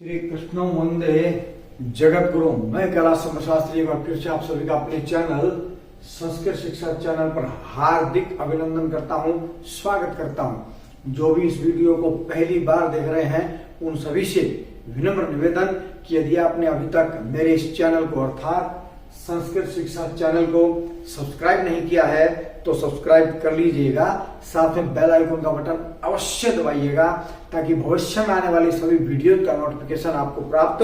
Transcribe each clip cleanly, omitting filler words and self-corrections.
श्री कृष्ण वंदे जगत गुरु। मैं कैलाश शास्त्री एक बार फिर से आप सभी का अपने चैनल संस्कृत शिक्षा चैनल पर हार्दिक अभिनंदन करता हूं, स्वागत करता हूं। जो भी इस वीडियो को पहली बार देख रहे हैं उन सभी से विनम्र निवेदन कि यदि आपने अभी तक मेरे इस चैनल को अर्थात संस्कृत शिक्षा चैनल को सब्सक्राइब नहीं किया है तो सब्सक्राइब कर लीजिएगा। साथ में बेल आइकन का बटन अवश्य दबाइएगा ताकि भविष्य में आने वाली सभी वीडियो का नोटिफिकेशन आपको प्राप्त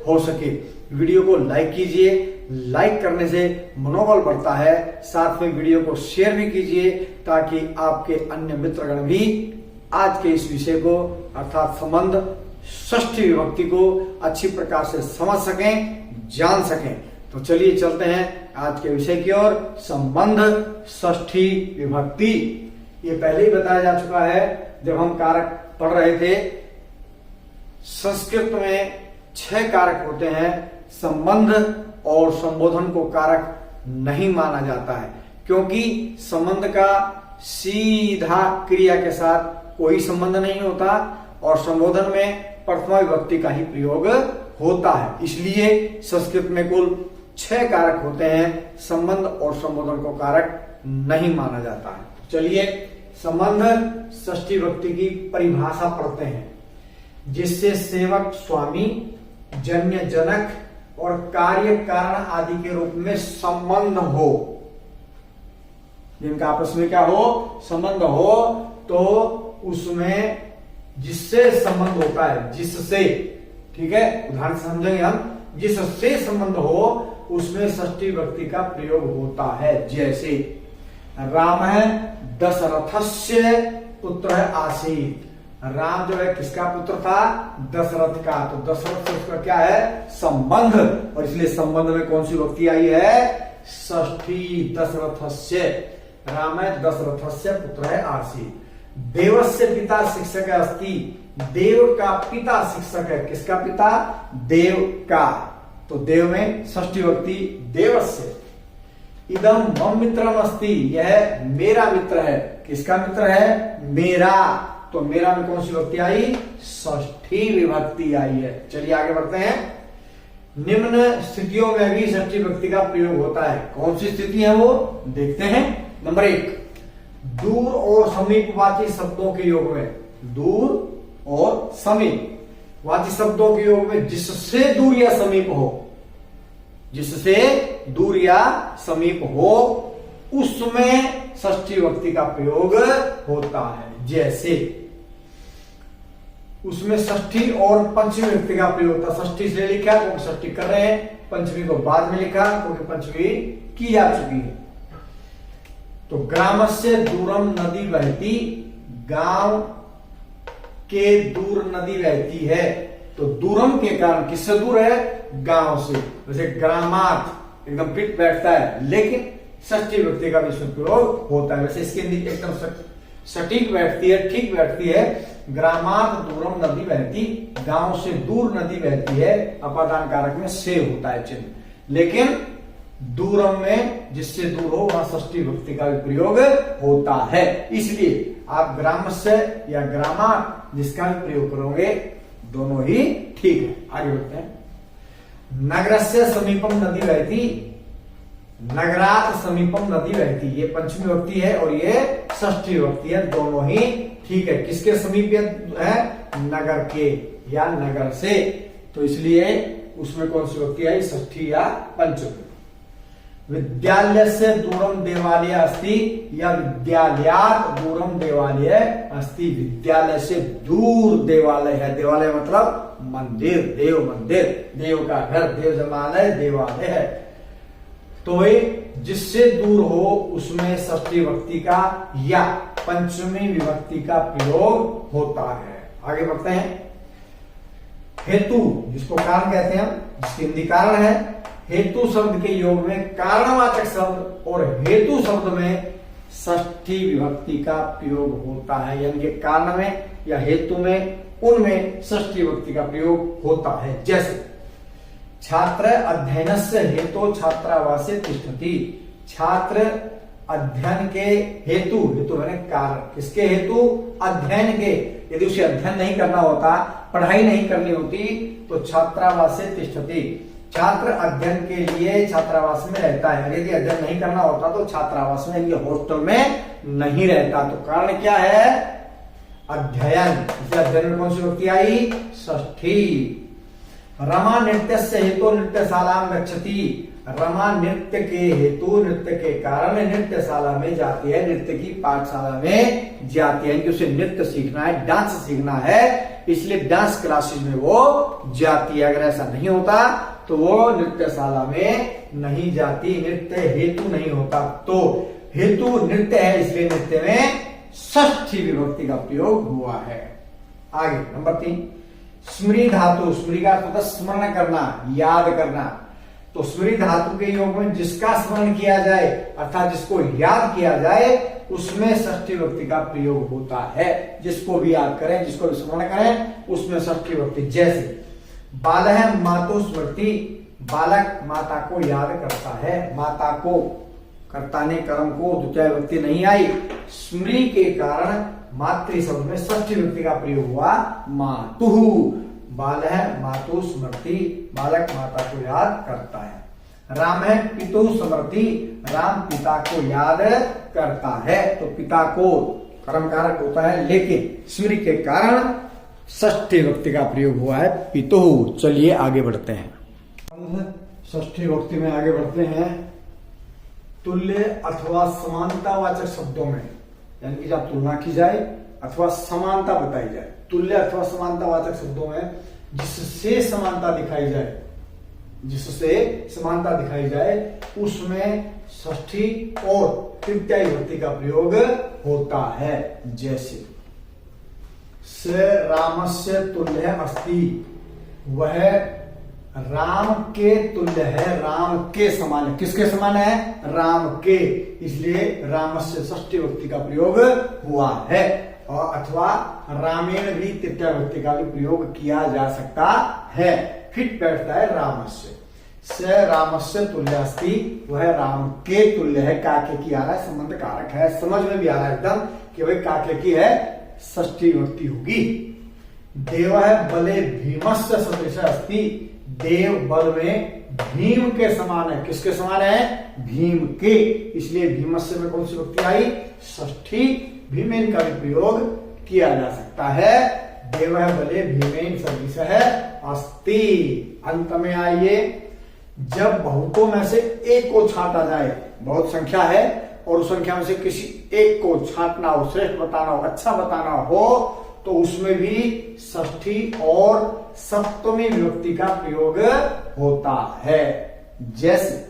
हो सके। वीडियो को लाइक कीजिए, लाइक करने से मनोबल बढ़ता है। साथ में वीडियो को शेयर भी कीजिए ताकि आपके अन्य मित्रगण भी आज के इस विषय को अर्थात संबंध षष्ठी विभक्ति को अच्छी प्रकार से समझ सकें, जान सकें। तो चलिए चलते हैं आज के विषय की ओर। संबंध षष्ठी विभक्ति। ये पहले ही बताया जा चुका है जब हम कारक पढ़ रहे थे। संस्कृत में 6 कारक होते हैं। संबंध और संबोधन को कारक नहीं माना जाता है क्योंकि संबंध का सीधा क्रिया के साथ कोई संबंध नहीं होता और संबोधन में प्रथमा विभक्ति का ही प्रयोग होता है। इसलिए संस्कृत में कुल 6 कारक होते हैं। संबंध और संबोधन को कारक नहीं माना जाता है। चलिए संबंध षष्ठी विभक्ति की परिभाषा पढ़ते हैं। जिससे सेवक स्वामी, जन्य जनक और कार्य कारण आदि के रूप में संबंध हो, जिनका आपस में क्या हो, संबंध हो, तो उसमें जिससे संबंध होता है, जिससे, ठीक है, उदाहरण समझेंगे हम। जिससे संबंध हो उसमें षष्ठी विभक्ति का प्रयोग होता है। जैसे राम है दशरथस्य पुत्र आसीत। राम जो है किसका पुत्र था, दशरथ का। तो दशरथ से उसका क्या है, संबंध, और इसलिए संबंध में कौन सी विभक्ति आई है, षष्ठी। दशरथस्य, राम है दशरथस्य पुत्र है आसीत। देवस्य पिता शिक्षक अस्ति। देव का पिता शिक्षक है। किसका पिता, देव का। तो देव में षष्ठी विभक्ति देवस्य। इदम मम मित्रम अस्ति। यह मेरा मित्र है। किसका मित्र है, मेरा। तो मेरा में कौन सी विभक्ति आई, षष्ठी विभक्ति आई है। चलिए आगे बढ़ते हैं। निम्न स्थितियों में भी षष्ठी विभक्ति का प्रयोग होता है। कौन सी स्थिति है वो देखते हैं। नंबर 1, दूर और समीपवाची शब्दों के योग में। दूर और समीपवाची शब्दों के योग में जिससे दूर या समीप हो, जिससे दूर या समीप हो, उसमें षष्ठी विभक्ति का प्रयोग होता है। जैसे उसमें षष्ठी और पंचमी विभक्ति का प्रयोग होता है। षष्ठी से लिखा क्योंकि षष्ठी कर रहे हैं, पंचमी को बाद में लिखा क्योंकि पंचमी की जा चुकी है। तो ग्रामस्य दूरम नदी बहती। गांव के दूर नदी बहती है। तो दूरम के कारण किससे दूर है, गांव से। जैसे ग्रामार्थ एकदम फिट बैठता है, लेकिन षष्ठी विभक्ति का भी इसमें प्रयोग होता है। वैसे इसके अंदर एकदम सटीक बैठती है, ठीक बैठती है। ग्रामार्थ दूरम नदी बहती। गांव से दूर नदी बहती है। अपादान कारक में से होता है चिन्ह, लेकिन दूरम में जिससे दूर हो वहां षष्ठी विभक्ति का भी प्रयोग होता है। इसलिए आप ग्रामस्य या ग्रामा जिसका भी प्रयोग करोगे दोनों ही ठीक है। आगे बढ़ते हैं। नगरस्य समीपम नदी बहती। नगरात समीपम नदी बहती। ये पंचमी विभक्ति है और ये षष्ठी विभक्ति है। दोनों ही ठीक है। किसके समीप है, नगर के या नगर से। तो इसलिए उसमें कौन सी विभक्ति आई, षष्ठी या पंचमी। विद्यालय से दूरम देवालय अस्ति या विद्यालयात दूरम देवालय अस्ति। विद्यालय से दूर देवालय है। देवालय मतलब मंदिर, देव मंदिर, देव का घर, देव जमालय, देवालय है। तो जिससे दूर हो उसमें षष्ठी विभक्ति का या पंचमी विभक्ति का प्रयोग होता है। आगे बढ़ते हैं। हेतु, जिसको कारण कहते हैं, जिसके हिंदी कारण है। हेतु शब्द के योग में कारणवाचक शब्द और हेतु शब्द में षष्ठी विभक्ति का प्रयोग होता है। यानी कि कारण में या हेतु में, उनमें षष्ठी विभक्ति का प्रयोग होता है। जैसे छात्र अध्ययनस्य हेतु छात्रावासे तिष्ठति। छात्र अध्ययन के हेतु, हेतु मैंने कारण, किसके हेतु, अध्ययन के। यदि उसे अध्ययन नहीं करना होता पढ़ाई नहीं करनी होती तो छात्रावासे तिष्ठति, छात्र अध्ययन के लिए छात्रावास में रहता है। यदि अध्ययन नहीं करना होता तो छात्रावास में, ये हॉस्टल में नहीं रहता। तो कारण क्या है? अध्ययन। इसे अध्ययन में कौन सी विभक्ति आई? षष्ठी। रमा नृत्य से हेतु नृत्यशाला गच्छति, रमा नृत्य के हेतु, नृत्य के कारण नृत्यशाला में जाती है, नृत्य की पाठशाला में जाती है। इनकी उसे नृत्य सीखना है, डांस सीखना है, इसलिए डांस क्लासेस में वो जाती है। अगर ऐसा नहीं होता तो वो नृत्यशाला में नहीं जाती, नृत्य हेतु नहीं होता। तो हेतु नृत्य है, इसलिए नृत्य में षष्ठी विभक्ति का प्रयोग हुआ है। आगे नंबर 3, स्मृति धातु। स्मृति का अर्थ होता है स्मरण करना, याद करना। तो स्मृति धातु के योग में जिसका स्मरण किया जाए अर्थात जिसको याद किया जाए उसमें षष्ठी विभक्ति का प्रयोग होता है। जिसको भी याद करें, जिसको भी स्मरण करें उसमें षष्ठी विभक्ति। जैसे बालः मातु स्मृति, बालक माता को याद करता है। माता को, कर्ता ने कर्म को, द्वितीय विभक्ति नहीं आई, स्मृति के कारण मातृ शब्द में षष्ठी विभक्ति का प्रयोग हुआ, मातुः। बालः मातु स्मृति, बालक माता को याद करता है। राम है पितुः स्मृति, राम पिता को याद करता है। तो पिता को कर्म कारक होता है, लेकिन स्मृति के कारण षष्ठी विभक्ति का प्रयोग हुआ है, पितुः। चलिए आगे बढ़ते हैं। षष्ठी विभक्ति में आगे बढ़ते हैं। तुल्य अथवा समानतावाचक शब्दों में, यानी कि जब तुलना की जाए अथवा समानता बताई जाए, तुल्य अथवा समानतावाचक शब्दों में जिससे समानता दिखाई जाए, जिससे समानता दिखाई जाए उसमें षष्ठी और तृतीया विभक्ति का प्रयोग होता है। जैसे स रामस्य तुल्य अस्ति, वह राम के तुल्य है, राम के समान है। किसके समान है? राम के, इसलिए रामस्य षष्ठी विभक्ति का प्रयोग हुआ है। और अथवा रामेण भी तृतीया विभक्ति का भी प्रयोग किया जा सकता है, फिट बैठता है रामस्य। स रामस्य तुल्य अस्ति, वह राम के तुल्य है। काके की आ रहा है, संबंध कारक है, समझ में भी आ रहा है एकदम कि भाई काके की है, षष्ठी विभक्ति होगी। देव है बले भीमस्य सदृश अस्ति, देव बल में भीम के समान है। किसके समान है? भीम के, इसलिए भीमस्य में कौन सी विभक्ति आई? षष्ठी। भीमेन का भी प्रयोग किया जा सकता है। देव है बले भीमेन सदृश है अस्ति। अंत में आइए, जब बहुतों में से एक को छांटा जाए, बहुत संख्या है और उस संख्या में से किसी एक को छांटना हो, श्रेष्ठ बताना हो, अच्छा बताना हो, तो उसमें भी षष्ठी और सप्तमी विभक्ति का प्रयोग होता है। जैसे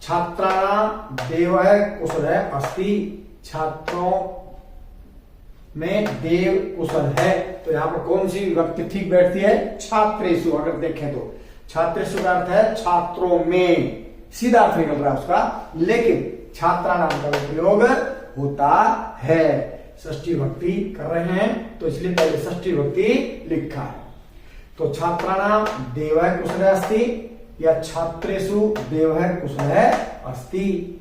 छात्राणाम देव है कुशल है अस्ति, छात्रों में देव कुशल है। तो यहां पर कौन सी विभक्ति ठीक बैठती है? छात्रेषु। अगर देखें तो छात्रेषु का अर्थ है छात्रों में, सीधा अर्थ निकल रहा है उसका, लेकिन छात्रा नाम का प्रयोग होता है। षष्ठी विभक्ति कर रहे हैं तो इसलिए पहले षष्ठी विभक्ति लिखा है। तो छात्राणाम देवः कुशल अस्ति या छात्रेषु देवः कुशल अस्ति।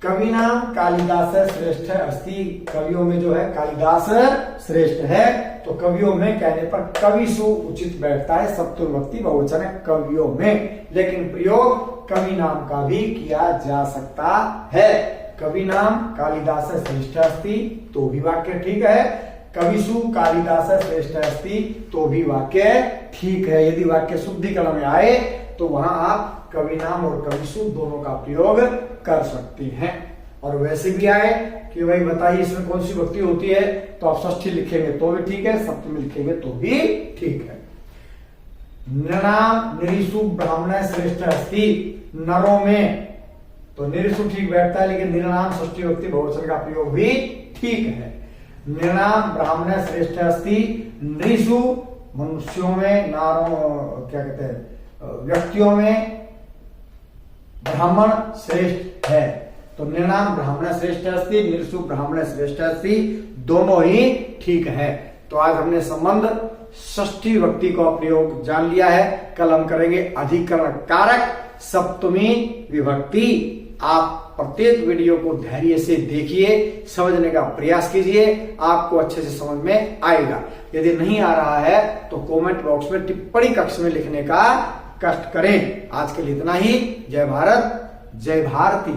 कविनाम कालिदास श्रेष्ठ अस्ति, कवियों में जो है कालिदास श्रेष्ठ है। तो कवियों में कहने पर कविसु उचित बैठता है, सप्तमी विभक्ति बहुवचन है कवियों में, लेकिन प्रयोग कवि नाम का भी किया जा सकता है। कवि नाम कालिदास श्रेष्ठ अस्ति तो भी वाक्य ठीक है, कविसु कालिदास श्रेष्ठ अस्ति तो भी वाक्य ठीक है। यदि वाक्य शुद्धिकरण में आए तो वहां आप कवि नाम और कविसु दोनों का प्रयोग कर सकते हैं। और वैसे भी आए कि भाई बताइए इसमें कौन सी विभक्ति होती है, तो आप षष्ठी लिखेंगे तो भी ठीक है, सप्तमी लिखेंगे तो भी ठीक है। नृणाम नृषु ब्राह्मण श्रेष्ठ अस्ति, नरों में, तो नृषु ठीक बैठता है, लेकिन नृणाम षष्ठी विभक्ति बहुवचन का प्रयोग भी ठीक है। नृणाम ब्राह्मण श्रेष्ठ अस्ति, नृषु मनुष्यों में, नारों क्या कहते हैं व्यक्तियों में ब्राह्मण श्रेष्ठ है। तो नृणाम ब्राह्मण श्रेष्ठ अस्ति, नृषु ब्राह्मण श्रेष्ठ अस्ति दोनों ही ठीक है। तो आज हमने संबंध षष्ठी विभक्ति का प्रयोग जान लिया है। कल हम करेंगे अधिकरण कारक सप्तमी विभक्ति। आप प्रत्येक वीडियो को धैर्य से देखिए, समझने का प्रयास कीजिए, आपको अच्छे से समझ में आएगा। यदि नहीं आ रहा है तो कमेंट बॉक्स में टिप्पणी कक्ष में लिखने का कष्ट करें। आज के लिए इतना ही। जय भारत, जय भारती।